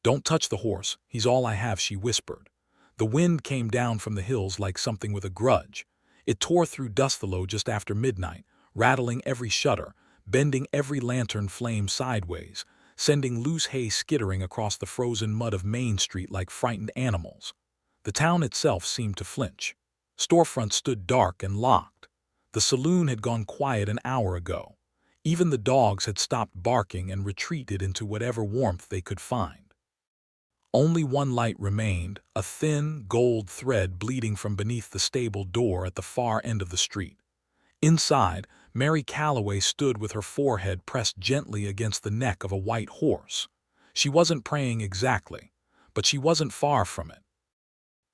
"Don't touch the horse, he's all I have," she whispered. The wind came down from the hills like something with a grudge. It tore through Dusthallow just after midnight, rattling every shutter, bending every lantern flame sideways, sending loose hay skittering across the frozen mud of Main Street like frightened animals. The town itself seemed to flinch. Storefronts stood dark and locked. The saloon had gone quiet an hour ago. Even the dogs had stopped barking and retreated into whatever warmth they could find. Only one light remained, a thin, gold thread bleeding from beneath the stable door at the far end of the street. Inside, Mary Calloway stood with her forehead pressed gently against the neck of a white horse. She wasn't praying exactly, but she wasn't far from it.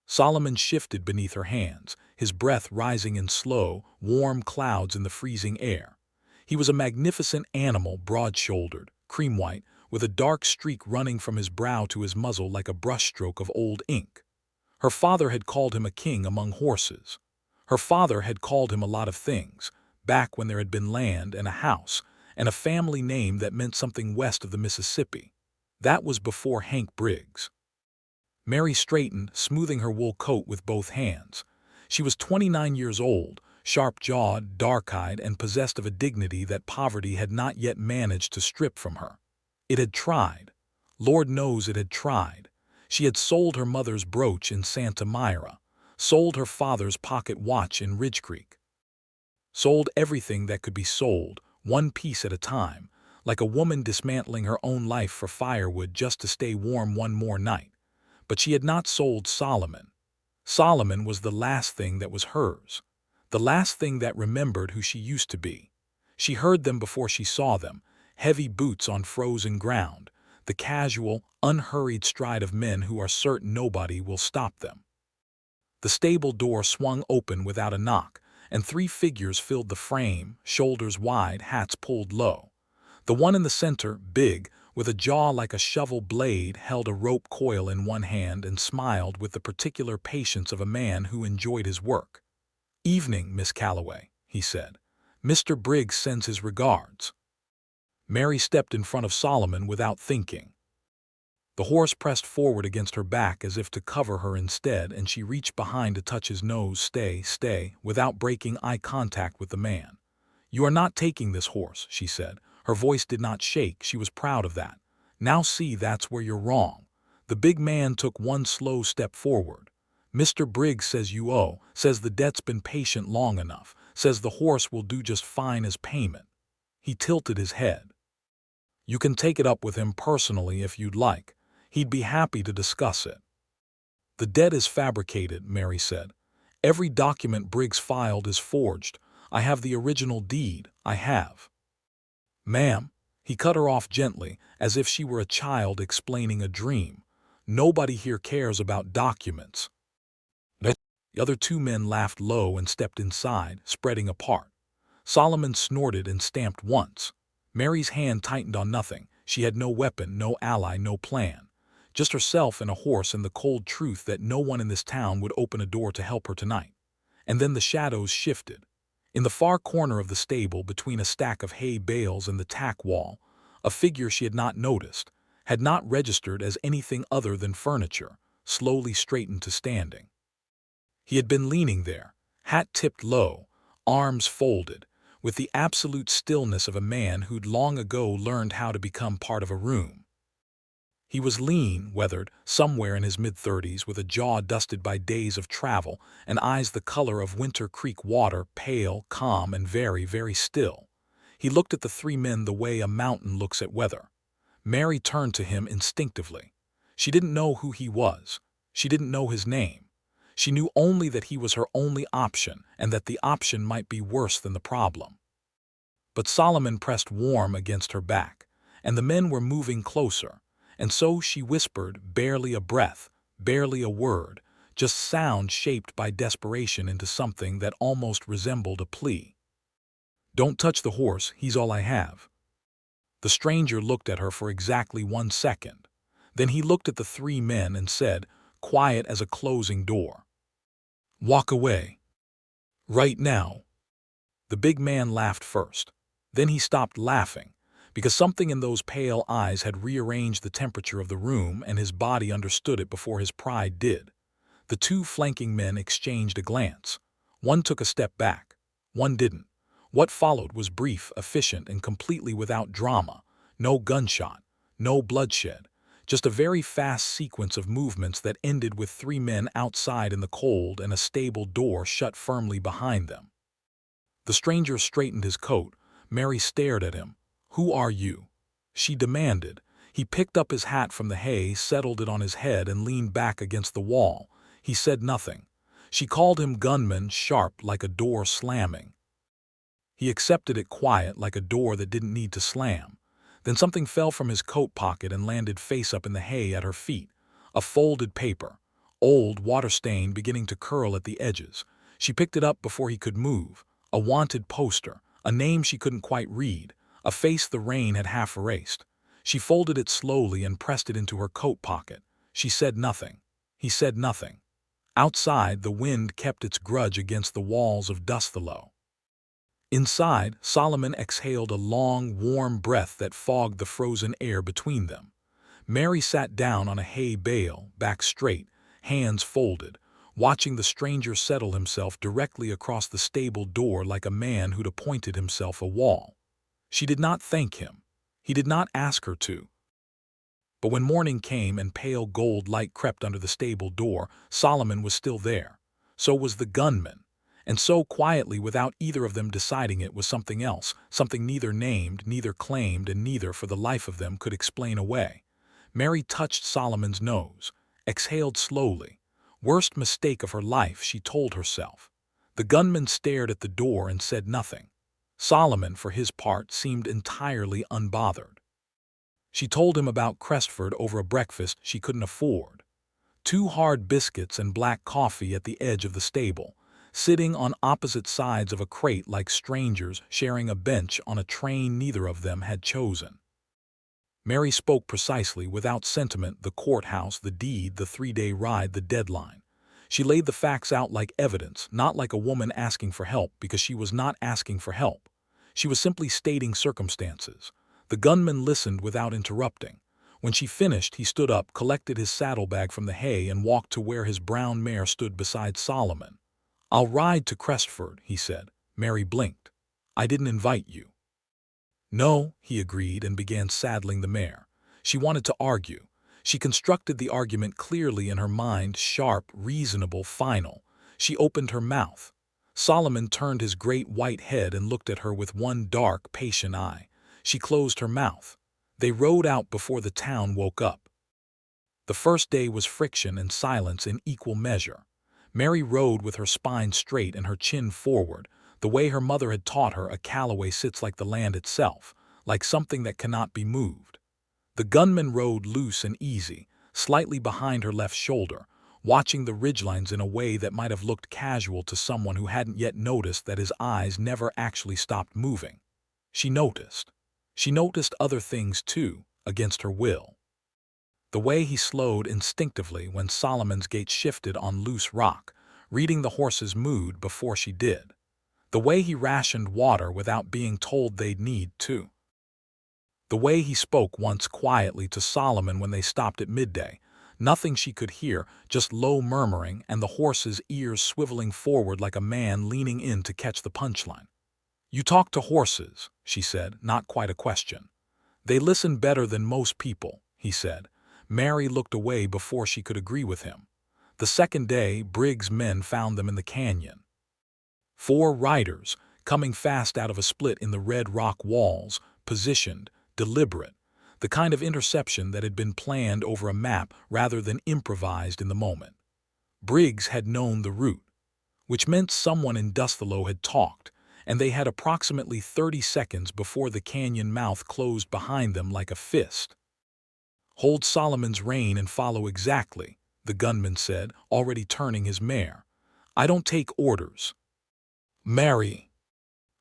Solomon shifted beneath her hands, his breath rising in slow, warm clouds in the freezing air. He was a magnificent animal, broad-shouldered, cream-white, with a dark streak running from his brow to his muzzle like a brushstroke of old ink. Her father had called him a king among horses. Her father had called him a lot of things, back when there had been land and a house, and a family name that meant something west of the Mississippi. That was before Hank Briggs. Mary straightened, smoothing her wool coat with both hands. She was 29 years old, sharp-jawed, dark-eyed, and possessed of a dignity that poverty had not yet managed to strip from her. It had tried. Lord knows it had tried. She had sold her mother's brooch in Santa Myra, sold her father's pocket watch in Ridge Creek. Sold everything that could be sold, one piece at a time, like a woman dismantling her own life for firewood just to stay warm one more night. But she had not sold Solomon. Solomon was the last thing that was hers, the last thing that remembered who she used to be. She heard them before she saw them, heavy boots on frozen ground, the casual, unhurried stride of men who are certain nobody will stop them. The stable door swung open without a knock, and 3 figures filled the frame, shoulders wide, hats pulled low. The one in the center, big, with a jaw like a shovel blade, held a rope coil in one hand and smiled with the particular patience of a man who enjoyed his work. "Evening, Miss Calloway," he said. "Mr. Briggs sends his regards." Mary stepped in front of Solomon without thinking. The horse pressed forward against her back as if to cover her instead, and she reached behind to touch his nose. Stay, without breaking eye contact with the man. "You are not taking this horse," she said. Her voice did not shake, she was proud of that. "Now see, that's where you're wrong." The big man took one slow step forward. "Mr. Briggs says you owe, says the debt's been patient long enough, says the horse will do just fine as payment." He tilted his head. "You can take it up with him personally if you'd like. He'd be happy to discuss it." "The debt is fabricated," Mary said. "Every document Briggs filed is forged. I have the original deed, I have." "Ma'am," he cut her off gently, as if she were a child explaining a dream. "Nobody here cares about documents." The other 2 men laughed low and stepped inside, spreading apart. Solomon snorted and stamped once. Mary's hand tightened on nothing. She had no weapon, no ally, no plan. Just herself and a horse and the cold truth that no one in this town would open a door to help her tonight. And then the shadows shifted. In the far corner of the stable, between a stack of hay bales and the tack wall, a figure she had not noticed, had not registered as anything other than furniture, slowly straightened to standing. He had been leaning there, hat tipped low, arms folded, with the absolute stillness of a man who'd long ago learned how to become part of a room. He was lean, weathered, somewhere in his mid-30s, with a jaw dusted by days of travel and eyes the color of Winter Creek water, pale, calm, and very, very still. He looked at the 3 men the way a mountain looks at weather. Mary turned to him instinctively. She didn't know who he was. She didn't know his name. She knew only that he was her only option, and that the option might be worse than the problem. But Solomon pressed warm against her back, and the men were moving closer. And so she whispered, barely a breath, barely a word, just sound shaped by desperation into something that almost resembled a plea. "Don't touch the horse, he's all I have." The stranger looked at her for exactly 1 second. Then he looked at the 3 men and said, quiet as a closing door, "Walk away. Right now." The big man laughed first. Then he stopped laughing. because something in those pale eyes had rearranged the temperature of the room and his body understood it before his pride did. The two flanking men exchanged a glance. One took a step back. One didn't. What followed was brief, efficient, and completely without drama. No gunshot, no bloodshed, just a very fast sequence of movements that ended with three men outside in the cold and a stable door shut firmly behind them. The stranger straightened his coat. Mary stared at him. "Who are you?" she demanded. He picked up his hat from the hay, settled it on his head, and leaned back against the wall. He said nothing. She called him Gunman, sharp like a door slamming. He accepted it quiet, like a door that didn't need to slam. Then something fell from his coat pocket and landed face up in the hay at her feet. A folded paper, old, water-stained, beginning to curl at the edges. She picked it up before he could move. A wanted poster, a name she couldn't quite read, a face the rain had half erased. She folded it slowly and pressed it into her coat pocket. She said nothing. He said nothing. Outside, the wind kept its grudge against the walls of Dusthallow. Inside, Solomon exhaled a long, warm breath that fogged the frozen air between them. Mary sat down on a hay bale, back straight, hands folded, watching the stranger settle himself directly across the stable door like a man who'd appointed himself a wall. She did not thank him. He did not ask her to. But when morning came and pale gold light crept under the stable door, Solomon was still there. So was the gunman. And so quietly, without either of them deciding it, was something else, something neither named, neither claimed, and neither for the life of them could explain away. Mary touched Solomon's nose, exhaled slowly. Worst mistake of her life, she told herself. The gunman stared at the door and said nothing. Solomon, for his part, seemed entirely unbothered. She told him about Crestford over a breakfast she couldn't afford. 2 hard biscuits and black coffee at the edge of the stable, sitting on opposite sides of a crate like strangers sharing a bench on a train neither of them had chosen. Mary spoke precisely, without sentiment, the courthouse, the deed, the 3-day ride, the deadline. She laid the facts out like evidence, not like a woman asking for help, because she was not asking for help. She was simply stating circumstances. The gunman listened without interrupting. When she finished, he stood up, collected his saddlebag from the hay, and walked to where his brown mare stood beside Solomon. "I'll ride to Crestford," he said. Mary blinked. "I didn't invite you." "No," he agreed, and began saddling the mare. She wanted to argue. She constructed the argument clearly in her mind, sharp, reasonable, final. She opened her mouth. Solomon turned his great white head and looked at her with one dark, patient eye. She closed her mouth. They rode out before the town woke up. The first day was friction and silence in equal measure. Mary rode with her spine straight and her chin forward, the way her mother had taught her a Calloway sits like the land itself, like something that cannot be moved. The gunman rode loose and easy, slightly behind her left shoulder, watching the ridgelines in a way that might have looked casual to someone who hadn't yet noticed that his eyes never actually stopped moving. She noticed. She noticed other things too, against her will. The way he slowed instinctively when Solomon's gait shifted on loose rock, reading the horse's mood before she did. The way he rationed water without being told they'd need to. The way he spoke once quietly to Solomon when they stopped at midday. Nothing she could hear, just low murmuring and the horse's ears swiveling forward like a man leaning in to catch the punchline. "You talk to horses," she said, not quite a question. "They listen better than most people," he said. Mary looked away before she could agree with him. The second day, Briggs' men found them in the canyon. 4 riders, coming fast out of a split in the red rock walls, positioned, deliberate, the kind of interception that had been planned over a map rather than improvised in the moment. Briggs had known the route, which meant someone in Dusthallow had talked, and they had approximately 30 seconds before the canyon mouth closed behind them like a fist. "Hold Solomon's rein and follow exactly," the gunman said, already turning his mare. "I don't take orders." Mary.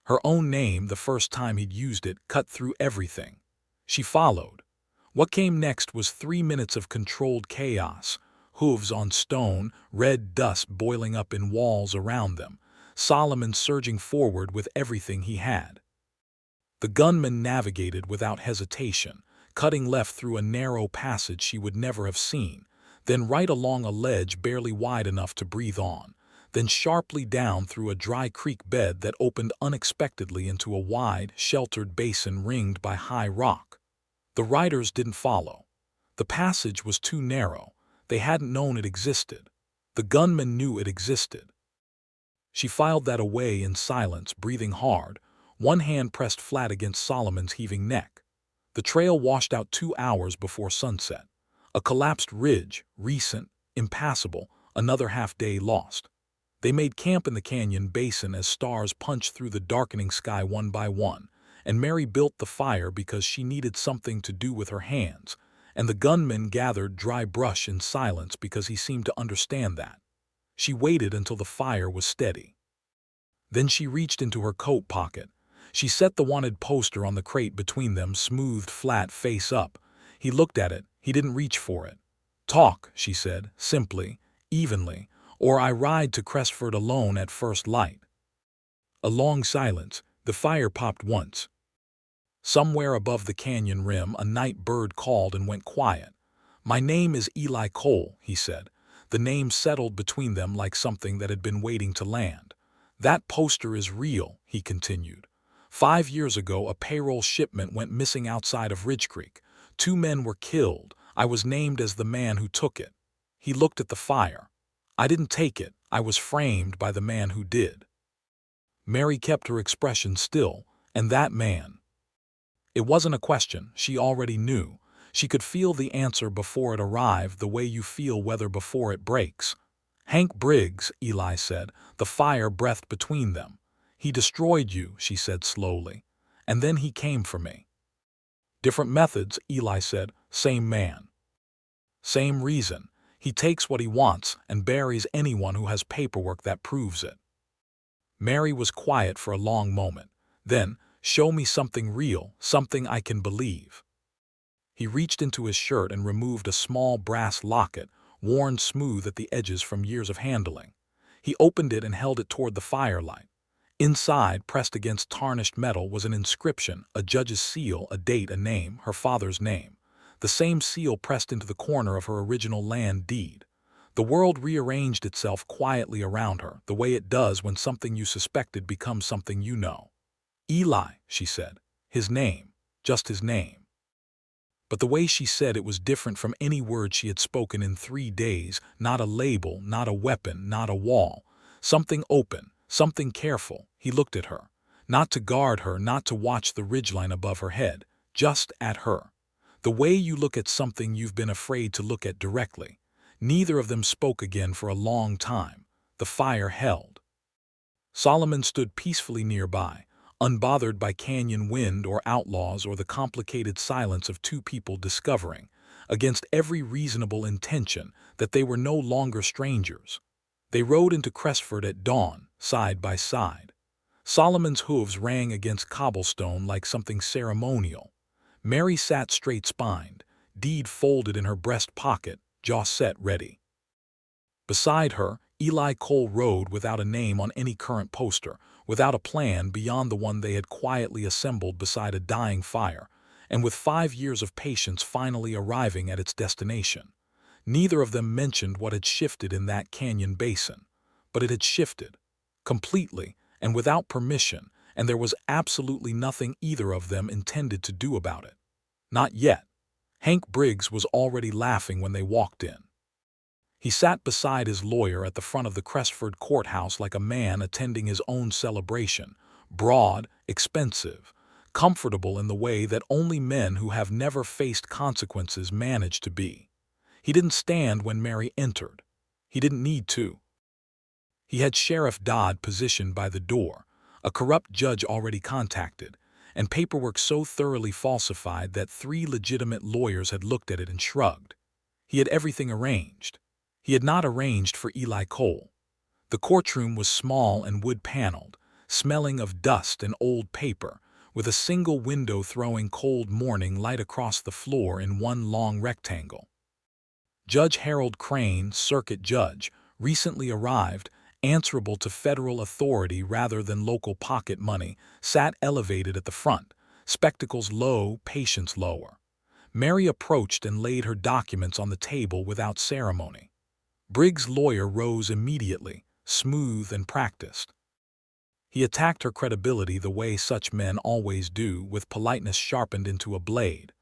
Her own name, the first time he'd used it, cut through everything. She followed. What came next was 3 minutes of controlled chaos, hooves on stone, red dust boiling up in walls around them, Solomon surging forward with everything he had. The gunman navigated without hesitation, cutting left through a narrow passage she would never have seen, then right along a ledge barely wide enough to breathe on, then sharply down through a dry creek bed that opened unexpectedly into a wide, sheltered basin ringed by high rock. The riders didn't follow. The passage was too narrow. They hadn't known it existed. The gunman knew it existed. She filed that away in silence, breathing hard, one hand pressed flat against Solomon's heaving neck. The trail washed out 2 hours before sunset. A collapsed ridge, recent, impassable, another half-day lost. They made camp in the canyon basin as stars punched through the darkening sky one by one, and Mary built the fire because she needed something to do with her hands, and the gunman gathered dry brush in silence because he seemed to understand that. She waited until the fire was steady. Then she reached into her coat pocket. She set the wanted poster on the crate between them, smoothed flat, face up. He looked at it. He didn't reach for it. "Talk," she said, simply, evenly, "or I ride to Crestford alone at first light." A long silence. The fire popped once. Somewhere above the canyon rim, a night bird called and went quiet. "My name is Eli Cole," he said. The name settled between them like something that had been waiting to land. "That poster is real," he continued. 5 years ago, a payroll shipment went missing outside of Ridge Creek. 2 men were killed. I was named as the man who took it." He looked at the fire. "I didn't take it. I was framed by the man who did." Mary kept her expression still. "And that man?" It wasn't a question. She already knew. She could feel the answer before it arrived, the way you feel weather before it breaks. "Hank Briggs," Eli said. The fire breathed between them. "He destroyed you," she said slowly. "And then he came for me." "Different methods," Eli said. "Same man. Same reason. He takes what he wants and buries anyone who has paperwork that proves it." Mary was quiet for a long moment. Then, "Show me something real, something I can believe." He reached into his shirt and removed a small brass locket, worn smooth at the edges from years of handling. He opened it and held it toward the firelight. Inside, pressed against tarnished metal, was an inscription, a judge's seal, a date, a name, her father's name. The same seal pressed into the corner of her original land deed. The world rearranged itself quietly around her, the way it does when something you suspected becomes something you know. "Eli," she said. His name. Just his name. But the way she said it was different from any word she had spoken in 3 days. Not a label, not a weapon, not a wall. Something open, something careful. He looked at her. Not to guard her, not to watch the ridgeline above her head. Just at her. The way you look at something you've been afraid to look at directly. Neither of them spoke again for a long time. The fire held. Solomon stood peacefully nearby, unbothered by canyon wind or outlaws or the complicated silence of 2 people discovering, against every reasonable intention, that they were no longer strangers. They rode into Crestford at dawn, side by side. Solomon's hooves rang against cobblestone like something ceremonial. Mary sat straight-spined, deed folded in her breast pocket, jaw set ready. Beside her, Eli Cole rode without a name on any current poster, without a plan beyond the one they had quietly assembled beside a dying fire, and with 5 years of patience finally arriving at its destination. Neither of them mentioned what had shifted in that canyon basin, but it had shifted, completely and without permission, and there was absolutely nothing either of them intended to do about it. Not yet. Hank Briggs was already laughing when they walked in. He sat beside his lawyer at the front of the Crestford courthouse like a man attending his own celebration, broad, expensive, comfortable in the way that only men who have never faced consequences manage to be. He didn't stand when Mary entered. He didn't need to. He had Sheriff Dodd positioned by the door, a corrupt judge already contacted, and paperwork so thoroughly falsified that 3 legitimate lawyers had looked at it and shrugged. He had everything arranged. He had not arranged for Eli Cole. The courtroom was small and wood-paneled, smelling of dust and old paper, with a single window throwing cold morning light across the floor in one long rectangle. Judge Harold Crane, circuit judge, recently arrived, answerable to federal authority rather than local pocket money, sat elevated at the front, spectacles low, patience lower. Mary approached and laid her documents on the table without ceremony. Briggs' lawyer rose immediately, smooth and practiced. He attacked her credibility the way such men always do, with politeness sharpened into a blade.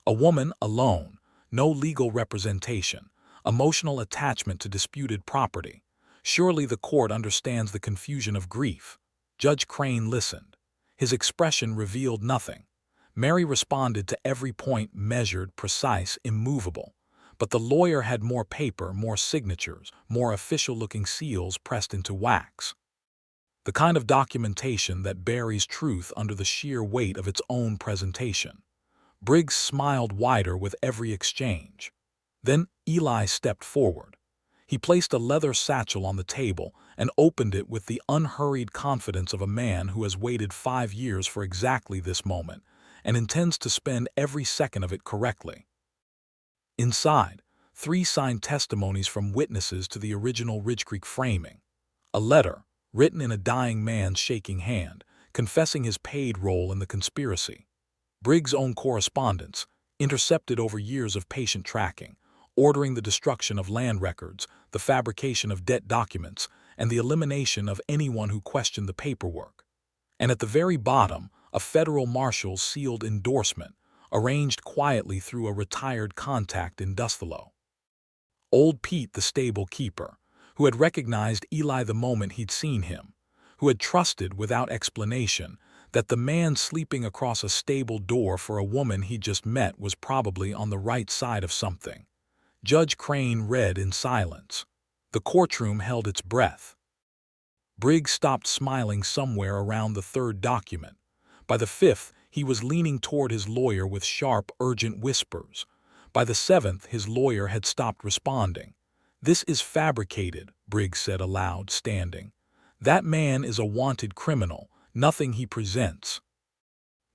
A woman alone, no legal representation, emotional attachment to disputed property. Surely the court understands the confusion of grief. Judge Crane listened. His expression revealed nothing. Mary responded to every point, measured, precise, immovable. But the lawyer had more paper, more signatures, more official-looking seals pressed into wax. The kind of documentation that buries truth under the sheer weight of its own presentation. Briggs smiled wider with every exchange. Then Eli stepped forward. He placed a leather satchel on the table and opened it with the unhurried confidence of a man who has waited 5 years for exactly this moment and intends to spend every second of it correctly. Inside, 3 signed testimonies from witnesses to the original Ridge Creek framing. A letter, written in a dying man's shaking hand, confessing his paid role in the conspiracy. Briggs' own correspondence, intercepted over years of patient tracking, ordering the destruction of land records, the fabrication of debt documents, and the elimination of anyone who questioned the paperwork. And at the very bottom, a federal marshal's sealed endorsement, arranged quietly through a retired contact in Dusthallow. Old Pete, the stable keeper, who had recognized Eli the moment he'd seen him, who had trusted without explanation that the man sleeping across a stable door for a woman he'd just met was probably on the right side of something. Judge Crane read in silence. The courtroom held its breath. Briggs stopped smiling somewhere around the 3rd document. By the 5th, he was leaning toward his lawyer with sharp, urgent whispers. By the 7th, his lawyer had stopped responding. "This is fabricated," Briggs said aloud, standing. "That man is a wanted criminal, nothing he presents."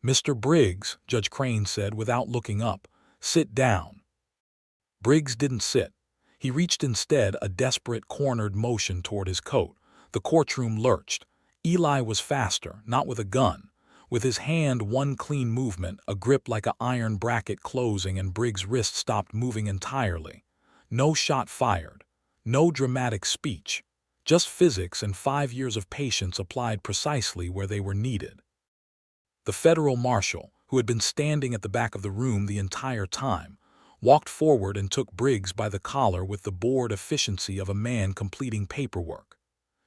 "Mr. Briggs," Judge Crane said without looking up, "sit down." Briggs didn't sit. He reached instead a desperate, cornered motion toward his coat. The courtroom lurched. Eli was faster, not with a gun. With his hand, one clean movement, a grip like an iron bracket closing, and Briggs' wrist stopped moving entirely. No shot fired. No dramatic speech. Just physics and 5 years of patience applied precisely where they were needed. The federal marshal, who had been standing at the back of the room the entire time, walked forward and took Briggs by the collar with the bored efficiency of a man completing paperwork.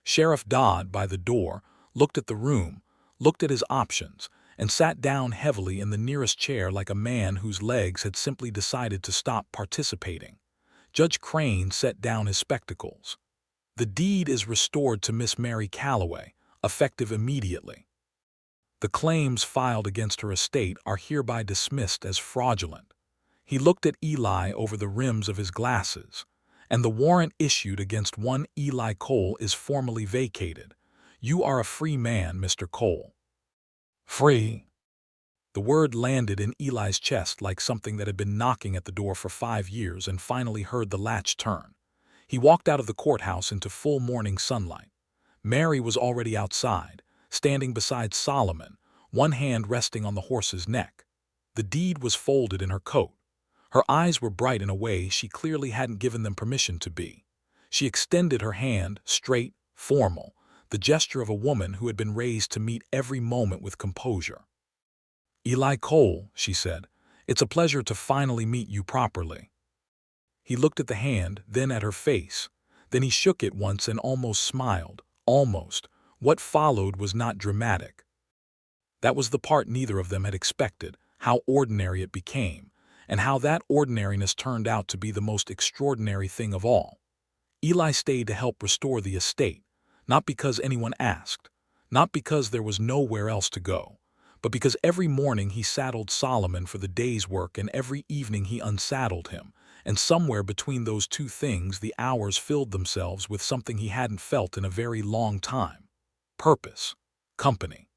Sheriff Dodd, by the door, looked at the room, looked at his options, and sat down heavily in the nearest chair like a man whose legs had simply decided to stop participating. Judge Crane set down his spectacles. "The deed is restored to Miss Mary Calloway, effective immediately. The claims filed against her estate are hereby dismissed as fraudulent." He looked at Eli over the rims of his glasses. "And the warrant issued against one Eli Cole is formally vacated. You are a free man, Mr. Cole." "Free?" The word landed in Eli's chest like something that had been knocking at the door for 5 years and finally heard the latch turn. He walked out of the courthouse into full morning sunlight. Mary was already outside, standing beside Solomon, one hand resting on the horse's neck. The deed was folded in her coat. Her eyes were bright in a way she clearly hadn't given them permission to be. She extended her hand, straight, formal, the gesture of a woman who had been raised to meet every moment with composure. "Eli Cole," she said, "it's a pleasure to finally meet you properly." He looked at the hand, then at her face. Then he shook it once and almost smiled. Almost. What followed was not dramatic. That was the part neither of them had expected, how ordinary it became, and how that ordinariness turned out to be the most extraordinary thing of all. Eli stayed to help restore the estate, not because anyone asked, not because there was nowhere else to go, but because every morning he saddled Solomon for the day's work and every evening he unsaddled him, and somewhere between those 2 things the hours filled themselves with something he hadn't felt in a very long time. Purpose. Company.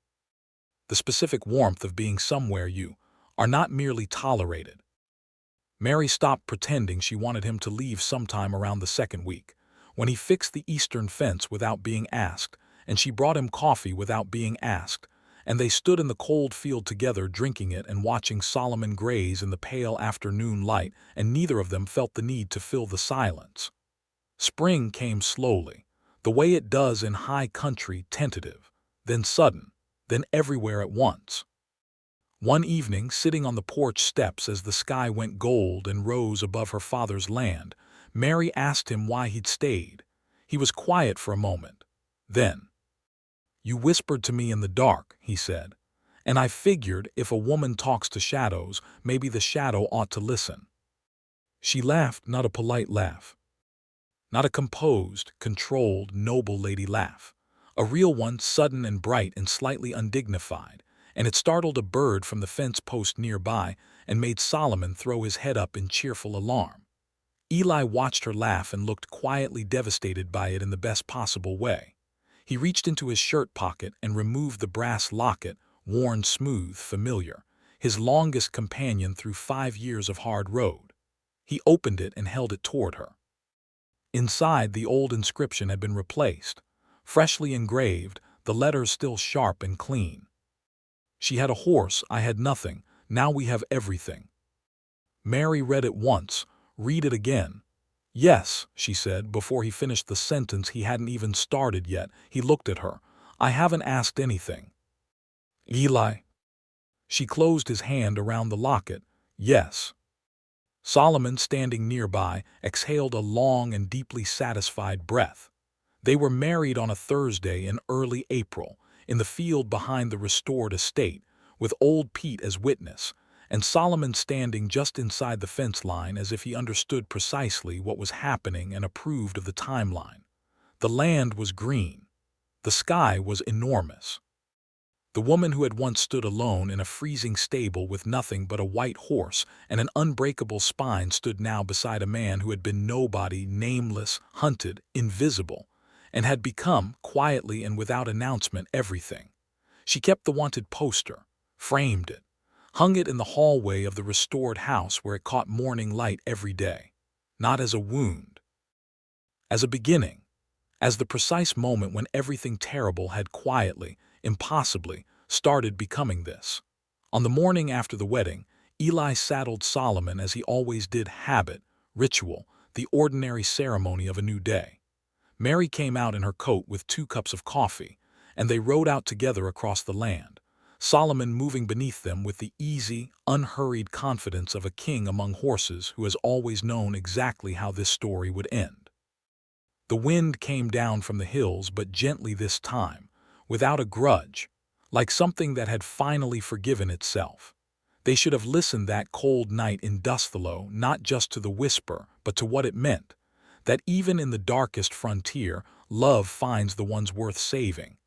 The specific warmth of being somewhere you are not merely tolerated. Mary stopped pretending she wanted him to leave sometime around the 2nd week, when he fixed the eastern fence without being asked, and she brought him coffee without being asked, and they stood in the cold field together drinking it and watching Solomon graze in the pale afternoon light, and neither of them felt the need to fill the silence. Spring came slowly, the way it does in high country, tentative, then sudden, then everywhere at once. One evening, sitting on the porch steps as the sky went gold and rose above her father's land, Mary asked him why he'd stayed. He was quiet for a moment. Then, "You whispered to me in the dark," he said, "and I figured if a woman talks to shadows, maybe the shadow ought to listen." She laughed, not a polite laugh. Not a composed, controlled, noble lady laugh. A real one, sudden and bright and slightly undignified, and it startled a bird from the fence post nearby and made Solomon throw his head up in cheerful alarm. Eli watched her laugh and looked quietly devastated by it in the best possible way. He reached into his shirt pocket and removed the brass locket, worn smooth, familiar, his longest companion through 5 years of hard road. He opened it and held it toward her. Inside, the old inscription had been replaced. Freshly engraved, the letters still sharp and clean. "She had a horse, I had nothing. Now we have everything." Mary read it once. "Read it again." "Yes," she said. Before he finished the sentence he hadn't even started yet, he looked at her. "I haven't asked anything." "Eli?" She closed his hand around the locket. "Yes." Solomon, standing nearby, exhaled a long and deeply satisfied breath. They were married on a Thursday in early April, in the field behind the restored estate, with old Pete as witness, and Solomon standing just inside the fence line as if he understood precisely what was happening and approved of the timeline. The land was green. The sky was enormous. The woman who had once stood alone in a freezing stable with nothing but a white horse and an unbreakable spine stood now beside a man who had been nobody, nameless, hunted, invisible, and had become, quietly and without announcement, everything. She kept the wanted poster, framed it, hung it in the hallway of the restored house where it caught morning light every day. Not as a wound. As a beginning. As the precise moment when everything terrible had quietly, impossibly, started becoming this. On the morning after the wedding, Eli saddled Solomon as he always did, habit, ritual, the ordinary ceremony of a new day. Mary came out in her coat with 2 cups of coffee, and they rode out together across the land, Solomon moving beneath them with the easy, unhurried confidence of a king among horses who has always known exactly how this story would end. The wind came down from the hills, but gently this time, without a grudge, like something that had finally forgiven itself. They should have listened that cold night in Dusthallow not just to the whisper, but to what it meant, that even in the darkest frontier, love finds the ones worth saving,